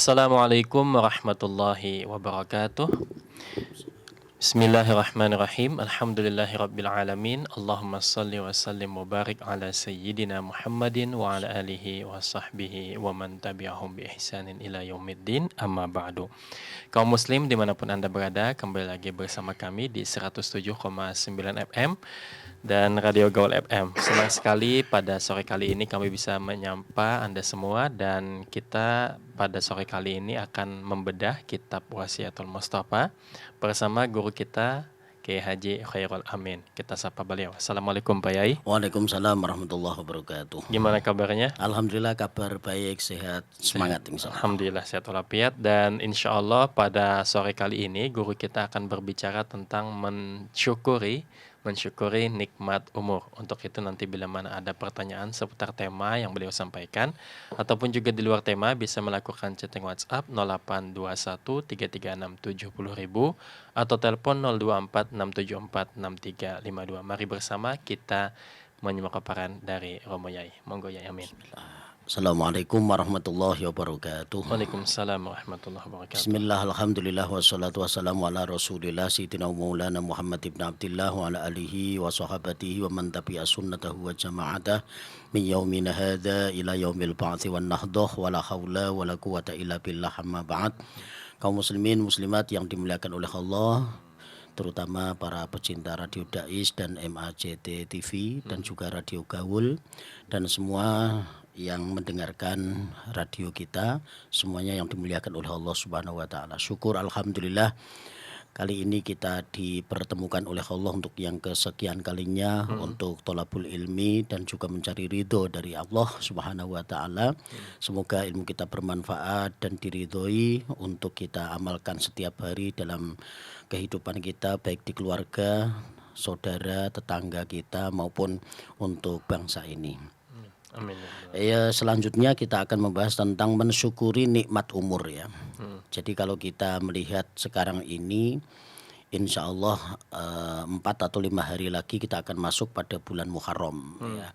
Assalamualaikum warahmatullahi wabarakatuh. Bismillahirrahmanirrahim. Alhamdulillahirabbil alamin. Allahumma shalli wa sallim wa barik ala sayyidina Muhammadin wa ala alihi wa sahbihi wa man tabi'ahum bi ihsanin ila yaumiddin. Amma ba'du. Kaum muslim dimanapun Anda berada, kembali lagi bersama kami di 107,9 FM dan Radio Gaul FM. Senang sekali pada sore kali ini kami bisa menyapa Anda semua, dan kita pada sore kali ini akan membedah kitab Wasiatul Mustafa bersama guru kita Kiai Haji Khairul Amin. Kita sapa beliau. Assalamualaikum Pak Yai. Waalaikumsalam warahmatullahi wabarakatuh. Gimana kabarnya? Alhamdulillah kabar baik, sehat, semangat insya Allah. Alhamdulillah sehat walafiat. Dan insya Allah pada sore kali ini guru kita akan berbicara tentang mensyukuri nikmat umur. Untuk itu nanti bila mana ada pertanyaan seputar tema yang beliau sampaikan ataupun juga di luar tema, bisa melakukan chatting WhatsApp 082133670000 atau telepon 0246746352. Mari bersama kita menyimak paparan dari Romo Yai. Monggo Yai. Amin. Assalamualaikum warahmatullahi wabarakatuh. Waalaikumsalam warahmatullahi wabarakatuh. Bismillah, alhamdulillah, wassalatu wassalamu ala rasulillah Sayyidina Maulana Muhammad ibn Abdillah wa ala alihi wa sahabatihi wa man tabi'a sunnatahu wa jama'atah min yaumina hadha ila yaumil ba'thi wan nahdah wa la hawla wa la quwata illa billah, amma ba'd. Kaum muslimin muslimat yang dimuliakan oleh Allah, terutama para pecinta Radio Dais dan MAJT TV dan juga Radio Gaul dan semua yang mendengarkan radio kita, semuanya yang dimuliakan oleh Allah Subhanahu wa taala. Syukur alhamdulillah kali ini kita dipertemukan oleh Allah untuk yang kesekian kalinya untuk thalabul ilmi dan juga mencari ridho dari Allah Subhanahu wa taala. Semoga ilmu kita bermanfaat dan diridhoi untuk kita amalkan setiap hari dalam kehidupan kita, baik di keluarga, saudara, tetangga kita maupun untuk bangsa ini. Amin. Ya, selanjutnya kita akan membahas tentang mensyukuri nikmat umur ya. Jadi kalau kita melihat sekarang ini, insya Allah 4 atau 5 hari lagi kita akan masuk pada bulan Muharram ya.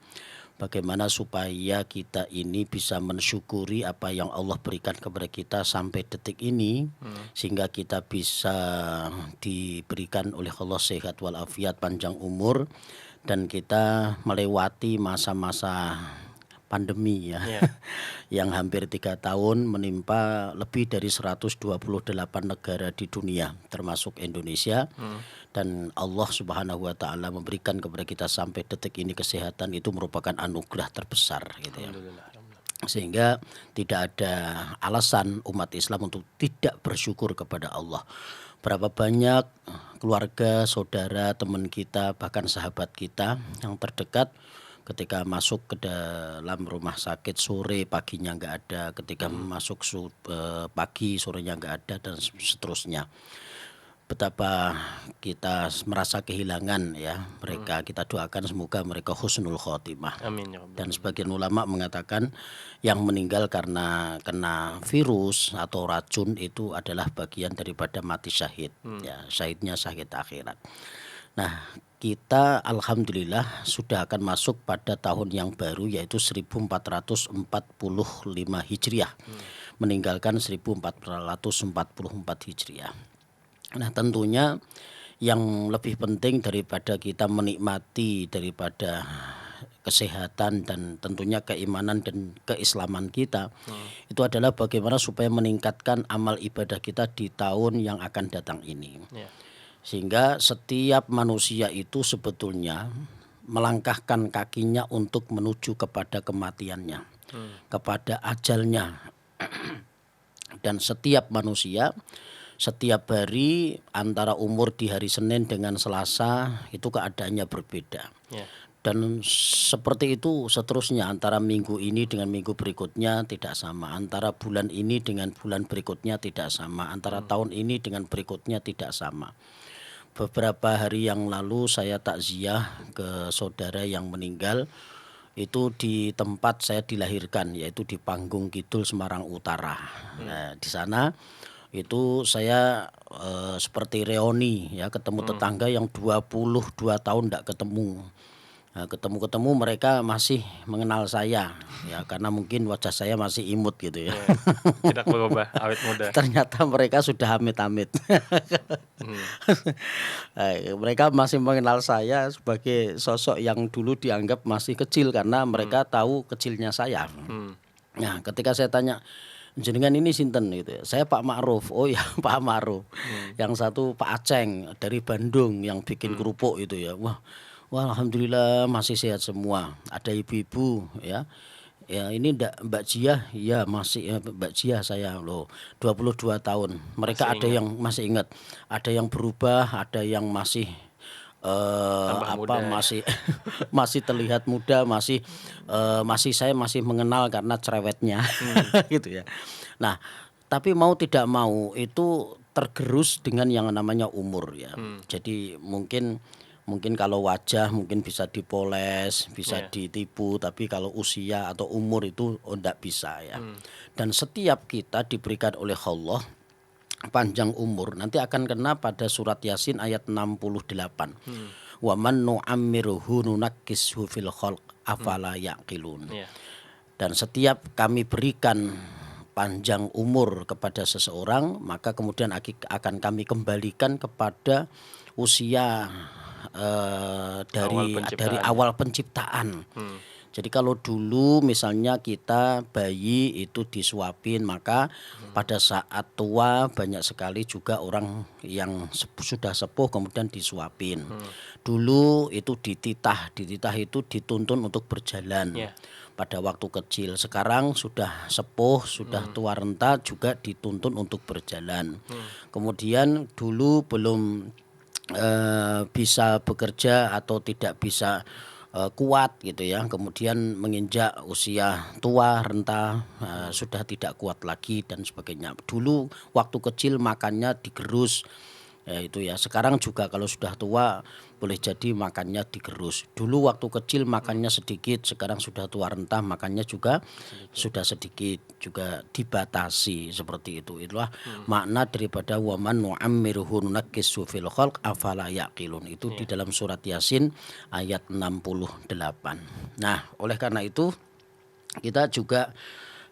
Bagaimana supaya kita ini bisa mensyukuri apa yang Allah berikan kepada kita sampai detik ini, sehingga kita bisa diberikan oleh Allah sehat walafiat, panjang umur, dan kita melewati masa-masa pandemi ya, yang hampir 3 tahun menimpa lebih dari 128 negara di dunia termasuk Indonesia. Dan Allah Subhanahu wa taala memberikan kepada kita sampai detik ini kesehatan, itu merupakan anugerah terbesar gitu ya. Sehingga tidak ada alasan umat Islam untuk tidak bersyukur kepada Allah. Berapa banyak keluarga, saudara, teman kita, bahkan sahabat kita yang terdekat ketika masuk ke dalam rumah sakit sore paginya nggak ada, ketika masuk pagi sorenya nggak ada, dan seterusnya. Betapa kita merasa kehilangan ya mereka. Kita doakan semoga mereka husnul khotimah. Amin ya Rabbal. Dan sebagian ulama mengatakan yang meninggal karena kena virus atau racun itu adalah bagian daripada mati syahid. Ya, syahidnya syahid akhirat. Nah, kita alhamdulillah sudah akan masuk pada tahun yang baru, yaitu 1445 Hijriah, meninggalkan 1444 Hijriah. Nah, tentunya yang lebih penting daripada kita menikmati daripada kesehatan dan tentunya keimanan dan keislaman kita, itu adalah bagaimana supaya meningkatkan amal ibadah kita di tahun yang akan datang ini. Sehingga setiap manusia itu sebetulnya melangkahkan kakinya untuk menuju kepada kematiannya, kepada ajalnya. Dan setiap manusia setiap hari antara umur di hari Senin dengan Selasa itu keadaannya berbeda. Dan seperti itu seterusnya, antara minggu ini dengan minggu berikutnya tidak sama, antara bulan ini dengan bulan berikutnya tidak sama, antara tahun ini dengan berikutnya tidak sama. Beberapa hari yang lalu saya takziah ke saudara yang meninggal itu di tempat saya dilahirkan, yaitu di Panggung Kidul, Semarang Utara. Nah, di sana itu saya seperti reuni ya, ketemu tetangga yang 22 tahun tidak ketemu. Ketemu-ketemu mereka masih mengenal saya, ya karena mungkin wajah saya masih imut gitu ya. Iya, tidak berubah, awet muda. Ternyata mereka sudah amit-amit. Mhm, Mereka masih mengenal saya sebagai sosok yang dulu dianggap masih kecil karena mereka tahu kecilnya saya. mhm, Nah, ketika saya tanya, "Jenengan ini sinten?" gitu ya. "Saya Pak Ma'ruf." "Oh ya, Pak Ma'ruf." mhm, Yang satu Pak Aceng dari Bandung yang bikin kerupuk itu ya. Wah, alhamdulillah masih sehat semua. Ada ibu-ibu ya. Ya ini Mbak Jiah, iya masih ya, Mbak Jiah saya loh 22 tahun. masih Mereka ada ingat, yang masih ingat, ada yang berubah, ada yang masih tambah muda ya. masih masih terlihat muda, masih saya masih mengenal karena cerewetnya Mhm, gitu ya. Nah, tapi mau tidak mau itu tergerus dengan yang namanya umur ya. mhm, Jadi mungkin mungkin kalau wajah mungkin bisa dipoles, bisa iya, ditipu, tapi kalau usia atau umur itu oh ndak bisa ya. mhm, Dan setiap kita diberikan oleh Allah panjang umur, nanti akan kena pada surat Yasin ayat 68. mhm, Wa man nu'ammiruhu nunakkishu fil khalq mhm, afala yaqilun. iya, Dan setiap kami berikan panjang umur kepada seseorang, maka kemudian akan kami kembalikan kepada usia awal dari penciptaannya. awal penciptaan. Mhm, Jadi kalau dulu misalnya kita bayi itu disuapin, maka pada saat tua banyak sekali juga orang yang sudah sepuh kemudian disuapin. mhm, Dulu itu dititah, dititah itu dituntun untuk berjalan iya, pada waktu kecil. Sekarang sudah sepuh, sudah mhm, tua renta juga dituntun untuk berjalan. mhm, Kemudian dulu belum bisa bekerja atau tidak bisa kuat gitu ya. Kemudian menginjak usia tua, renta, mhm, sudah tidak kuat lagi dan sebagainya. Dulu waktu kecil makannya digerus, ya itu ya. Sekarang juga kalau sudah tua boleh jadi makannya digerus. Dulu waktu kecil mhm, makannya sedikit, sekarang sudah tua renta makannya juga sedikit, sudah sedikit, juga dibatasi seperti itu. Itulah mhm, makna daripada waman nu'ammiruhu nunakkishu fil khalq afala yaqilun. Itu di iya, dalam surat Yasin ayat 68. Nah, oleh karena itu kita juga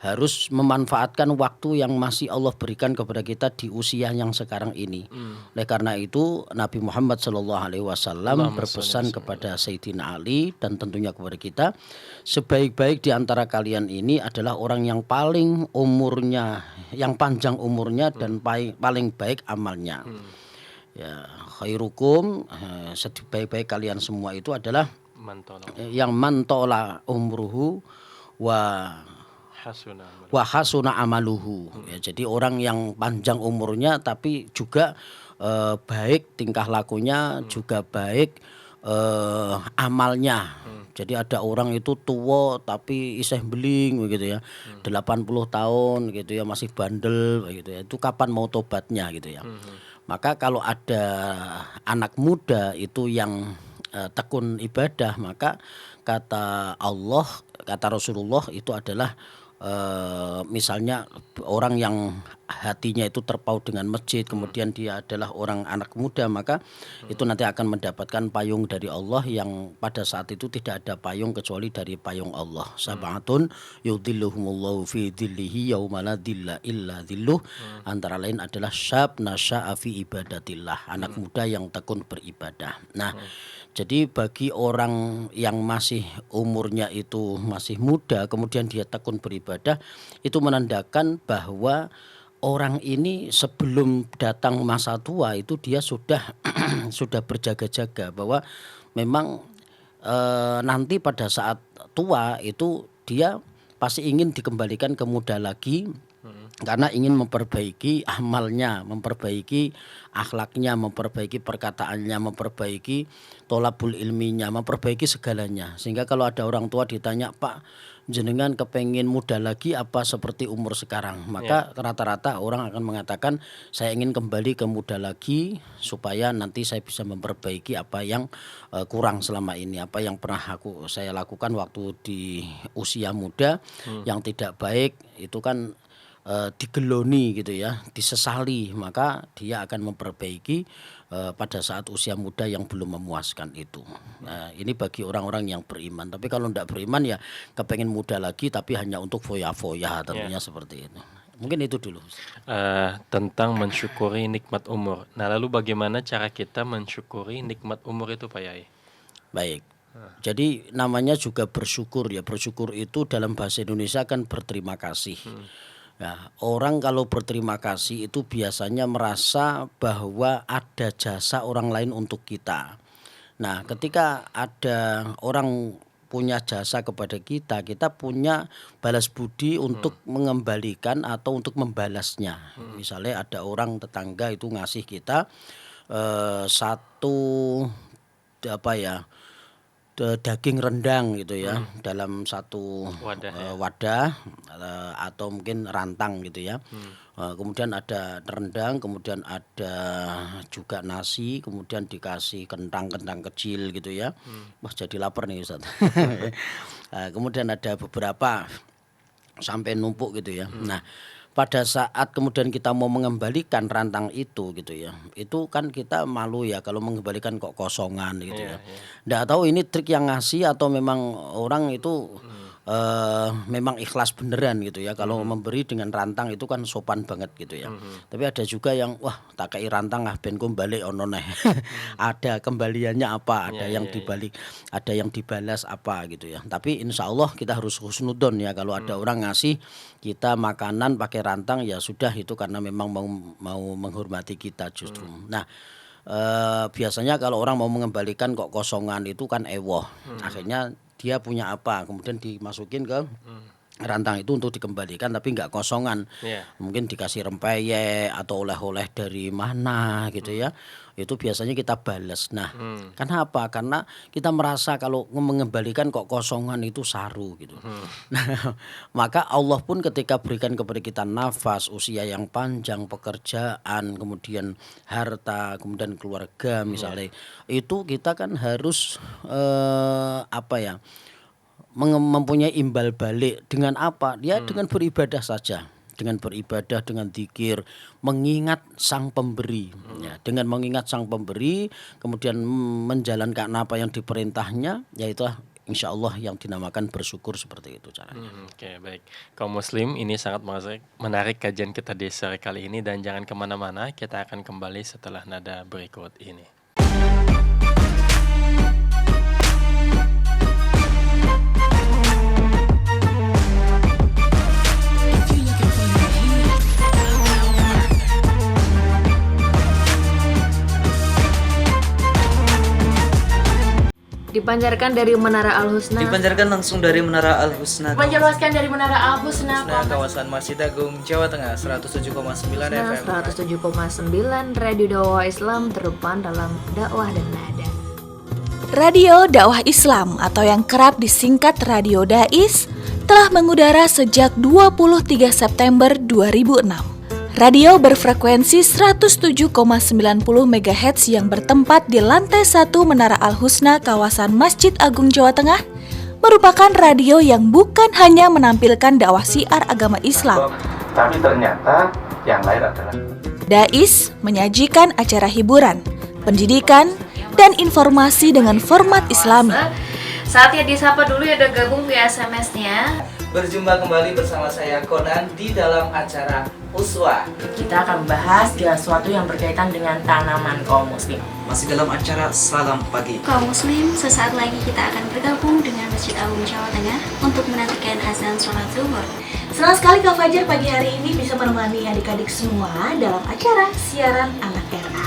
harus memanfaatkan waktu yang masih Allah berikan kepada kita di usia yang sekarang ini. mhm, Oleh karena itu Nabi Muhammad SAW Allahumma sholli wa berpesan sallim alaihi. kepada Sayyidina Ali dan tentunya kepada kita, sebaik-baik di antara kalian ini adalah orang yang paling umurnya, yang panjang umurnya dan paling baik amalnya. Mhm, Ya, khairukum, sebaik-baik kalian semua itu adalah man yang mantola umruhu wa hasuna amaluhu. Wahasuna amaluhu Mhm, ya, jadi orang yang panjang umurnya tapi juga baik tingkah lakunya, mhm, juga baik amalnya. mhm, Jadi ada orang itu tua tapi isih beling begitu ya, mhm, 80 tahun gitu ya, masih bandel begitu ya, itu kapan mau tobatnya gitu ya. mhm, Maka kalau ada anak muda itu yang tekun ibadah, maka kata Allah, kata Rasulullah itu adalah misalnya orang yang hatinya itu terpaut dengan masjid, mhm, kemudian dia adalah orang anak muda, maka itu mhm, nanti akan mendapatkan payung dari Allah yang pada saat itu tidak ada payung kecuali dari payung Allah. mhm, Sab'atun yudhilluhumullahu fi dhillihi yauma la dhilla illa dhilluh. mhm, Antara lain adalah syab nasya'a fi ibadatillah, anak mhm, muda yang tekun beribadah. Nah, mhm, jadi bagi orang yang masih umurnya itu masih muda, kemudian dia tekun beribadah, itu menandakan bahwa orang ini sebelum datang masa tua itu dia sudah sudah berjaga-jaga bahwa memang nanti pada saat tua itu dia pasti ingin dikembalikan ke muda lagi mhm, karena ingin memperbaiki amalnya, memperbaiki akhlaknya, memperbaiki perkataannya, memperbaiki tolabul ilminya, memperbaiki segalanya. Sehingga kalau ada orang tua ditanya, "Pak, jenengan kepengen muda lagi apa seperti umur sekarang?" iya, Maka rata-rata orang akan mengatakan, "Saya ingin kembali ke muda lagi supaya nanti saya bisa memperbaiki apa yang kurang selama ini, apa yang pernah saya lakukan waktu di usia muda mhm, yang tidak baik itu kan." digeloni gitu ya, disesali, maka dia akan memperbaiki pada saat usia muda yang belum memuaskan itu. Nah, ini bagi orang-orang yang beriman. Tapi kalau tidak beriman ya kepengen muda lagi tapi hanya untuk foya-foya tentunya seperti itu. Mungkin itu dulu. Tentang mensyukuri nikmat umur. Nah, lalu bagaimana cara kita mensyukuri nikmat umur itu, Pak Yai? Baik. Jadi namanya juga bersyukur ya. Bersyukur itu dalam bahasa Indonesia kan berterima kasih. Nah, orang kalau berterima kasih itu biasanya merasa bahwa ada jasa orang lain untuk kita. Nah, ketika ada orang punya jasa kepada kita, kita punya balas budi untuk mengembalikan atau untuk membalasnya. Misalnya ada orang tetangga itu ngasih kita satu apa ya, daging rendang gitu ya, dalam satu wadah atau mungkin rantang gitu ya. Kemudian ada rendang, kemudian ada juga nasi, kemudian dikasih kentang-kentang kecil gitu ya. Wah, jadi lapar nih Ustaz. Kemudian ada beberapa sampai numpuk gitu ya. Nah, pada saat kemudian kita mau mengembalikan rantang itu gitu ya, itu kan kita malu ya kalau mengembalikan kok kosongan gitu ya. Nggak tahu ini trik yang ngasih atau memang orang itu memang ikhlas beneran gitu ya. Kalau memberi dengan rantang itu kan sopan banget gitu ya. Tapi ada juga yang wah tak kei rantang ben ku balik ono neh. Ada kembaliannya apa, ada yang dibalik, ada yang dibalas apa gitu ya. Tapi insya Allah kita harus husnudon ya, kalau ada orang ngasih kita makanan pakai rantang ya sudah, itu karena memang mau menghormati kita justru. Nah, biasanya kalau orang mau mengembalikan kok kosongan itu kan ewoh. Akhirnya dia punya apa, kemudian dimasukin ke rantang itu untuk dikembalikan tapi nggak kosongan. Mungkin dikasih rempeyek atau oleh-oleh dari mana gitu ya. Itu biasanya kita balas. Nah, kenapa? Karena kita merasa kalau mengembalikan kok kosongan itu saru gitu. Nah, maka Allah pun ketika berikan kepada kita nafas, usia yang panjang, pekerjaan, kemudian harta, kemudian keluarga misalnya, itu kita kan harus mempunyai imbal balik. Dengan apa? Ya dengan beribadah saja. Dengan beribadah, dengan zikir, mengingat sang pemberi. Ya, dengan mengingat sang pemberi, kemudian menjalankan apa yang diperintahnya, yaitu insya Allah yang dinamakan bersyukur, seperti itu caranya. Oke, baik. Kaum muslim, ini sangat menarik kajian kita di sore kali ini, dan jangan kemana-mana, kita akan kembali setelah nada berikut ini. Dipancarkan dari Menara Al-Husna. Dipancarkan langsung dari Menara Al-Husna. Dipancarkan dari Menara Al-Husna. Kawasan Masjid Agung, Jawa Tengah, 107,9 FM. 107,9 Radio Dakwah Islam, terdepan dalam dakwah dan nada. Radio Dakwah Islam atau yang kerap disingkat Radio Dais telah mengudara sejak 23 September 2006. Radio berfrekuensi 107,90 MHz yang bertempat di lantai 1 Menara Al-Husna kawasan Masjid Agung Jawa Tengah merupakan radio yang bukan hanya menampilkan dakwah syiar agama Islam, tapi ternyata yang lain adalah Dais menyajikan acara hiburan, pendidikan, dan informasi dengan format Islami. Saatnya disapa dulu ya, udah gabung via SMS-nya. Berjumpa kembali bersama saya Conan di dalam acara Uswa. Kita akan membahas segala sesuatu yang berkaitan dengan tanaman kaum muslim. Masih dalam acara Salam Pagi. Kaum muslim, sesaat lagi kita akan bergabung dengan Masjid Agung Jawa Tengah untuk menantikan azan sholat zuhur. Senang sekali Kak Fajar pagi hari ini bisa menemani adik-adik semua dalam acara siaran anak RA.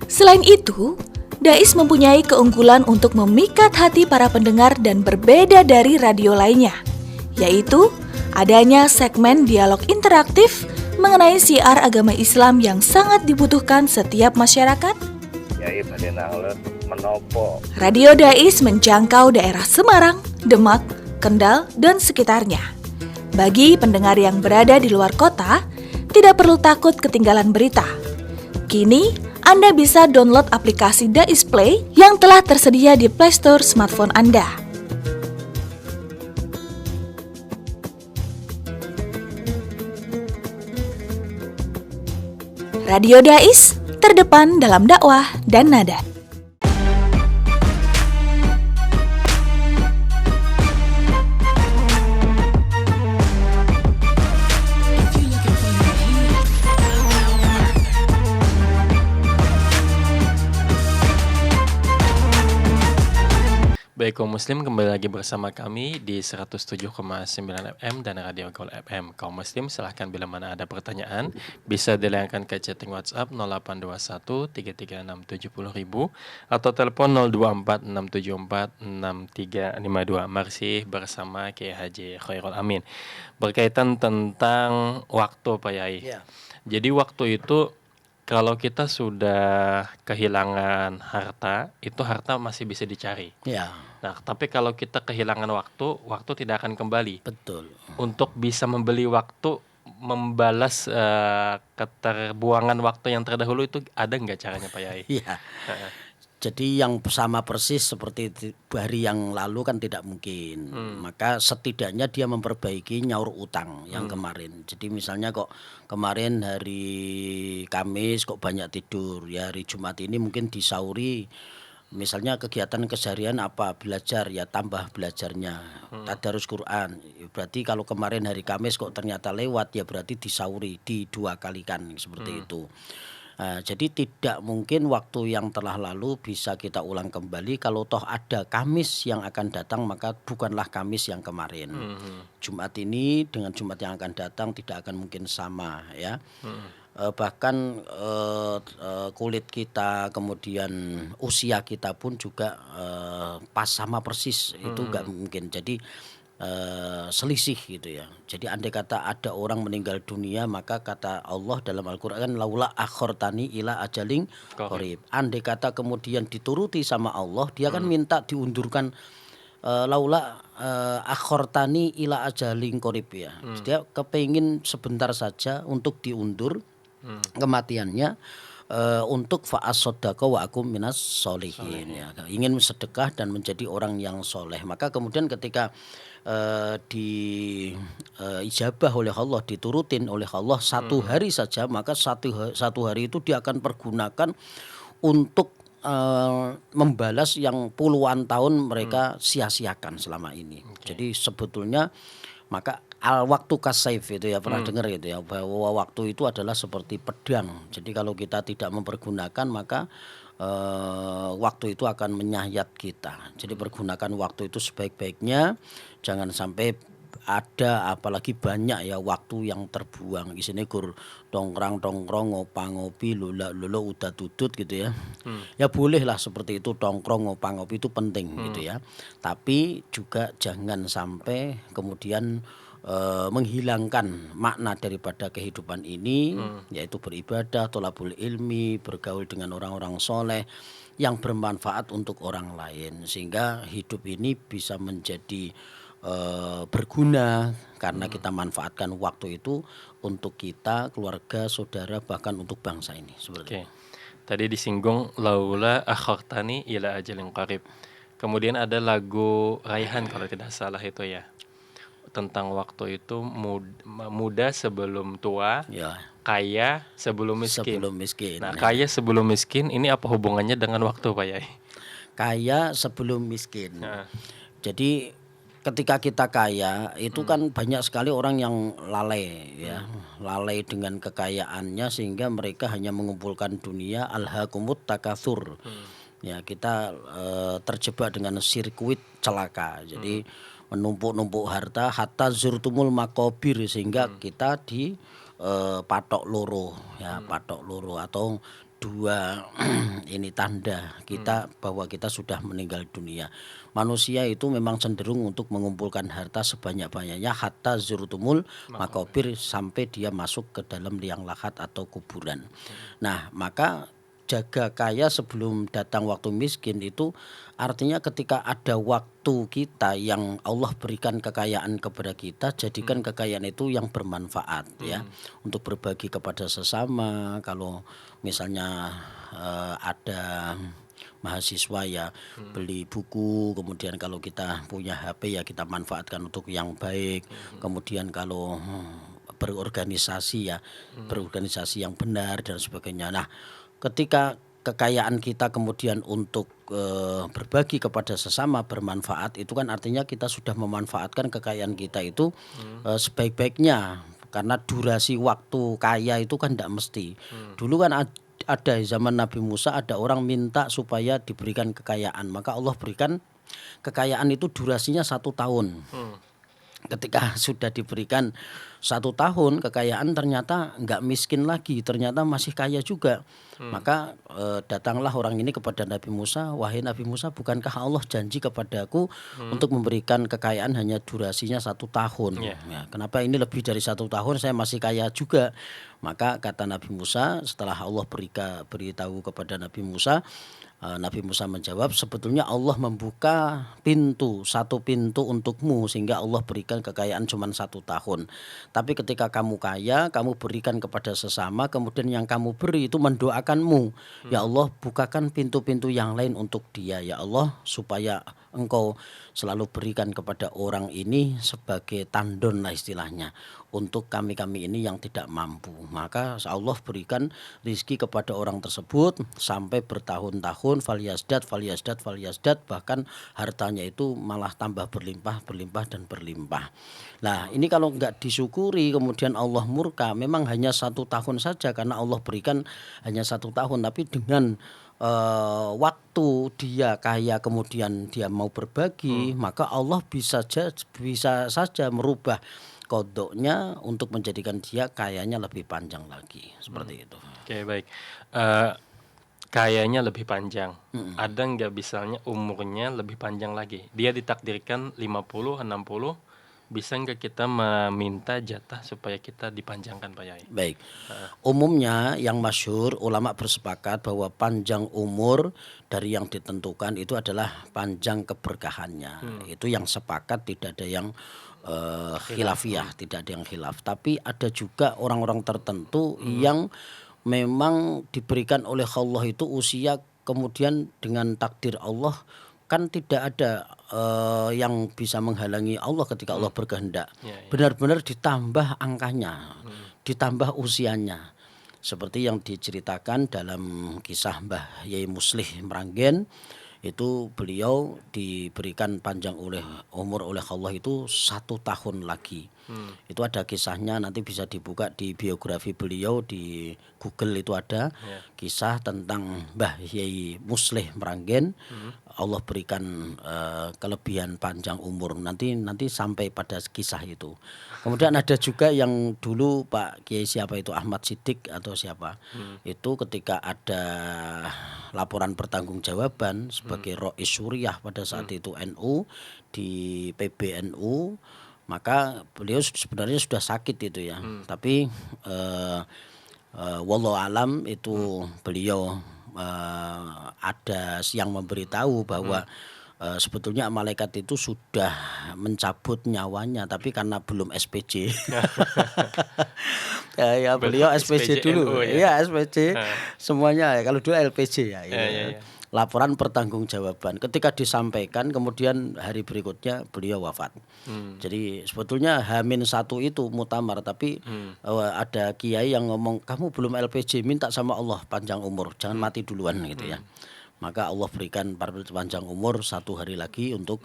Selain itu, Dais mempunyai keunggulan untuk memikat hati para pendengar dan berbeda dari radio lainnya, yaitu adanya segmen dialog interaktif mengenai syiar agama Islam yang sangat dibutuhkan setiap masyarakat. Radio Dais menjangkau daerah Semarang, Demak, Kendal, dan sekitarnya. Bagi pendengar yang berada di luar kota, tidak perlu takut ketinggalan berita. Kini, Anda bisa download aplikasi Dais Play yang telah tersedia di Play Store smartphone Anda. Radio Dais, terdepan dalam dakwah dan nada. Baik kaum muslim, kembali lagi bersama kami di 107,9 FM dan Radio Gaul FM. Kaum muslim silahkan bila mana ada pertanyaan bisa dilayangkan ke chatting WhatsApp 0821 336 70.000 atau telepon 024 674 6352. Masih bersama Kiai Haji Khairul Amin. Berkaitan tentang waktu Pak Yai. Ya. Jadi waktu itu kalau kita sudah kehilangan harta, itu harta masih bisa dicari. Ya, Nah, tapi kalau kita kehilangan waktu, waktu tidak akan kembali. betul. Untuk bisa membeli waktu, membalas keterbuangan waktu yang terdahulu itu ada nggak caranya Pak Yai? Iya. Jadi yang sama persis seperti hari yang lalu kan tidak mungkin. Maka setidaknya dia memperbaiki nyaur utang yang kemarin. Jadi misalnya kok kemarin hari Kamis kok banyak tidur, ya hari Jumat ini mungkin disauri. Misalnya kegiatan keseharian apa, belajar, ya tambah belajarnya, tadarus Quran. Berarti kalau kemarin hari Kamis kok ternyata lewat, ya berarti disauri, didua kalikan seperti itu. Nah, jadi tidak mungkin waktu yang telah lalu bisa kita ulang kembali. Kalau toh ada Kamis yang akan datang, maka bukanlah Kamis yang kemarin. Jumat ini dengan Jumat yang akan datang tidak akan mungkin sama, ya. Bahkan kulit kita, kemudian usia kita pun juga pas sama persis, itu nggak mungkin. Jadi selisih gitu ya. Jadi andai kata ada orang meninggal dunia, maka kata Allah dalam Al-Qur'an, laula akhortani ila ajalin qarib. Andai kata kemudian dituruti sama Allah, dia kan minta diundurkan, laula akhortani ila ajalin qarib ya. Dia kepengin sebentar saja untuk diundur kematiannya, untuk fa'as-sodaka wa akum minas solihin ya. Ingin sedekah dan menjadi orang yang soleh. Maka kemudian ketika ijabah oleh Allah, diturutin oleh Allah satu hari saja, maka satu hari itu dia akan pergunakan untuk membalas yang puluhan tahun mereka sia-siakan selama ini. Jadi sebetulnya maka al-waktu kasaif itu ya, pernah dengar itu ya, bahwa waktu itu adalah seperti pedang. Jadi kalau kita tidak mempergunakan, maka waktu itu akan menyayat kita. Jadi pergunakan waktu itu sebaik-baiknya, jangan sampai ada apalagi banyak ya waktu yang terbuang. Di sini gur tongkrong ngopi lula udah tutut gitu ya. Ya bolehlah seperti itu, tongkrong ngopi itu penting gitu ya. Tapi juga jangan sampai kemudian menghilangkan makna daripada kehidupan ini, yaitu beribadah, tholabul ilmi, bergaul dengan orang-orang soleh yang bermanfaat untuk orang lain, sehingga hidup ini bisa menjadi berguna karena kita manfaatkan waktu itu untuk kita, keluarga, saudara, bahkan untuk bangsa ini. Seperti itu. Tadi disinggung laula akhortani ila ajalin qarib. Kemudian ada lagu Raihan kalau tidak salah itu ya, tentang waktu itu muda sebelum tua, Ya, kaya sebelum miskin. sebelum miskin. Nah, Ya. kaya sebelum miskin ini apa hubungannya dengan waktu Pak Yai? Kaya sebelum miskin. Nah. Jadi ketika kita kaya itu kan banyak sekali orang yang lalai ya, lalai dengan kekayaannya sehingga mereka hanya mengumpulkan dunia, alhaakumut takatsur. Ya, kita terjebak dengan sirkuit celaka. Jadi menumpuk-numpuk harta hatta zurtumul makobir, sehingga kita di patok loro ya, patok loro atau dua ini tanda kita bahwa kita sudah meninggal dunia. Manusia itu memang cenderung untuk mengumpulkan harta sebanyak-banyaknya hatta zurtumul makobir, sampai dia masuk ke dalam liang lahat atau kuburan. Nah, maka jaga kaya sebelum datang waktu miskin itu artinya ketika ada waktu kita yang Allah berikan kekayaan kepada kita, jadikan kekayaan itu yang bermanfaat ya, untuk berbagi kepada sesama. Kalau misalnya ada mahasiswa ya beli buku, kemudian kalau kita punya HP ya kita manfaatkan untuk yang baik. Kemudian kalau berorganisasi ya, berorganisasi yang benar dan sebagainya. Nah, ketika kekayaan kita kemudian untuk berbagi kepada sesama bermanfaat, itu kan artinya kita sudah memanfaatkan kekayaan kita itu sebaik-baiknya, karena durasi waktu kaya itu kan tidak mesti. Dulu kan ada zaman Nabi Musa, ada orang minta supaya diberikan kekayaan, maka Allah berikan kekayaan itu durasinya 1 tahun. Ketika sudah diberikan 1 tahun kekayaan, ternyata nggak miskin lagi, ternyata masih kaya juga. Maka datanglah orang ini kepada Nabi Musa, wahai Nabi Musa, bukankah Allah janji kepadaku untuk memberikan kekayaan hanya durasinya 1 tahun? Ya, kenapa ini lebih dari 1 tahun saya masih kaya juga? Maka kata Nabi Musa, setelah Allah beritahu kepada Nabi Musa, Nabi Musa menjawab, sebetulnya Allah membuka satu pintu untukmu sehingga Allah berikan kekayaan cuma 1 tahun. Tapi ketika kamu kaya, kamu berikan kepada sesama, kemudian yang kamu beri itu mendoakanmu. Ya Allah, bukakan pintu-pintu yang lain untuk dia. Ya Allah, supaya Engkau selalu berikan kepada orang ini sebagai tandon lah istilahnya, untuk kami-kami ini yang tidak mampu. Maka Allah berikan rizki kepada orang tersebut sampai bertahun-tahun, falyasdat, bahkan hartanya itu malah tambah berlimpah dan berlimpah. Nah, ini kalau enggak disyukuri kemudian Allah murka, memang hanya 1 tahun saja karena Allah berikan hanya 1 tahun, tapi dengan waktu dia kaya kemudian dia mau berbagi, maka Allah bisa saja merubah kodoknya untuk menjadikan dia kayanya lebih panjang lagi, seperti itu. Oke, baik. Kayanya lebih panjang. Ada nggak misalnya umurnya lebih panjang lagi? Dia ditakdirkan 50, 60, bisa nggak kita meminta jatah supaya kita dipanjangkan, Pak Yai? Baik. Umumnya yang masyhur ulama bersepakat bahwa panjang umur dari yang ditentukan itu adalah panjang keberkahannya. Itu yang sepakat, tidak ada yang khilafiyah, tidak ada yang khilaf. Tapi ada juga orang-orang tertentu yang memang diberikan oleh Allah itu usia, kemudian dengan takdir Allah kan tidak ada yang bisa menghalangi Allah ketika Allah berkehendak. Benar-benar ditambah angkanya, ditambah usianya. Seperti yang diceritakan dalam kisah Mbah Yai Muslih Meranggen, itu beliau diberikan panjang umur oleh Allah itu 1 tahun lagi. Itu ada kisahnya, nanti bisa dibuka di biografi beliau di Google, itu ada kisah tentang Mbah Yai Muslih Meranggen. Allah berikan kelebihan panjang umur, nanti sampai pada kisah itu. Kemudian ada juga yang dulu Pak Kiai siapa itu, Ahmad Siddiq atau siapa, itu ketika ada laporan pertanggungjawaban sebagai Rois Suriah pada saat itu NU di PBNU, maka beliau sebenarnya sudah sakit itu ya, tapi wallahu alam itu beliau ada yang memberitahu bahwa sebetulnya malaikat itu sudah mencabut nyawanya, tapi karena belum SPJ. ya beliau SPJ dulu. Iya, SPJ. Semuanya ya, kalau dulu LPJ ya. Laporan pertanggungjawaban. Ketika disampaikan kemudian hari berikutnya beliau wafat. Jadi sebetulnya H-1 itu muktamar, tapi ada kiai yang ngomong, kamu belum LPJ, minta sama Allah panjang umur, jangan mati duluan gitu ya. Maka Allah berikan panjang umur 1 hari lagi untuk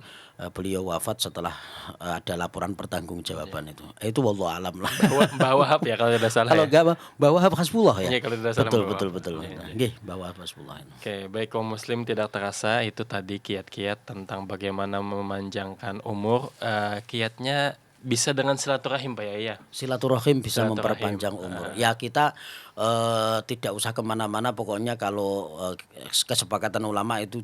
beliau wafat setelah ada laporan pertanggungjawaban itu. Itu wallahu alam lah. Mbah Wahab ya kalau tidak salah. Kalau enggak Mbah Wahab Hasbullah ya. Iya, kalau tidak salah. Betul. Nggih, Mbah Wahab Hasbullah. Oke, baik kaum muslim tidak terasa itu tadi kiat-kiat tentang bagaimana memanjangkan umur. Kiatnya bisa dengan silaturahim, Pak Yaya. Silaturahim bisa memperpanjang umur. Ya kita tidak usah kemana-mana, pokoknya kalau kesepakatan ulama itu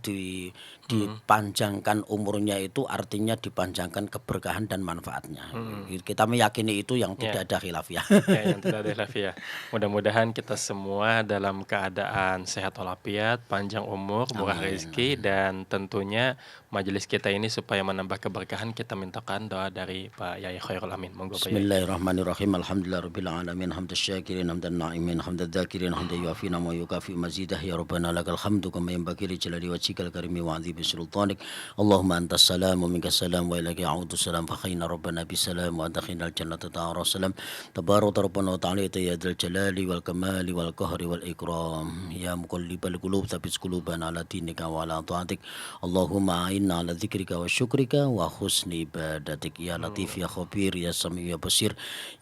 dipanjangkan umurnya itu artinya dipanjangkan keberkahan dan manfaatnya. Kita meyakini itu yang tidak ada khilafiyah. Yang tidak ada khilafiyah. Mudah-mudahan kita semua dalam keadaan sehat walafiat, panjang umur, murah rezeki, dan tentunya majelis kita ini supaya menambah keberkahan, kita mintakan doa dari Pak Yai Khairul Amin. Monggo Pak Yai. Bismillahirrahmanirrahim. Alhamdulillahirabbil alamin, hamdasyakirin, hamdan na'imin, حمد الذاكرين حمدا يوافي نعمه ويكافئ مزيده يا ربنا لك الحمد كما ينبغي لجلال وجهك الكريم وعظيم سلطانك اللهم أنت السلام ومنك السلام وإليك يعود السلام فخينا ربنا بالسلام وأدخلنا الجنة دار السلام تبارك ربنا وتعالى يا ذا الجلال والكمال والقهر والإكرام يا مقلب القلوب ثبت قلوبنا على دينك وعلى طاعتك اللهم أعنا على ذكرك وشكرك وحسن عبادتك يا لطيف يا خبير يا سميع يا بصير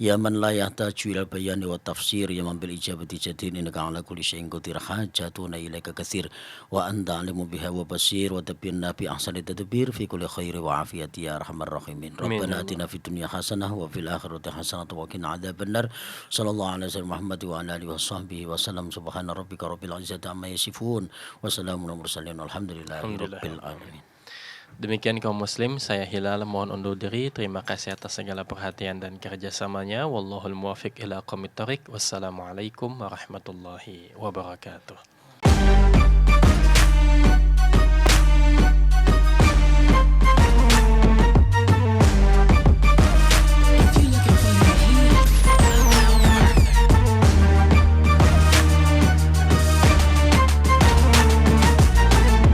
يا من لا يحتاج إلى البيان والتفسير يا من بالإجابة جدير إنك على كل شيء قدير حاجاتنا إليك كثير وأنت أعلم بها وبصير وتبينا بأحسن التدبير في كل خير وعافية يا أرحم الراحمين ربنا آتنا في الدنيا حسنة وفي الآخرة حسنة وقنا عذاب النار صلى الله على سيدنا محمد وعلى آله وصحبه وسلم سبحان ربك رب العزة عما يصفون وسلام على المرسلين والحمد لله رب العالمين. Demikian kaum muslim, saya Hilal mohon undur diri. Terima kasih atas segala perhatian dan kerjasamanya. Wallahul muwaffiq ila aqwamit thoriq. Wassalamualaikum warahmatullahi wabarakatuh.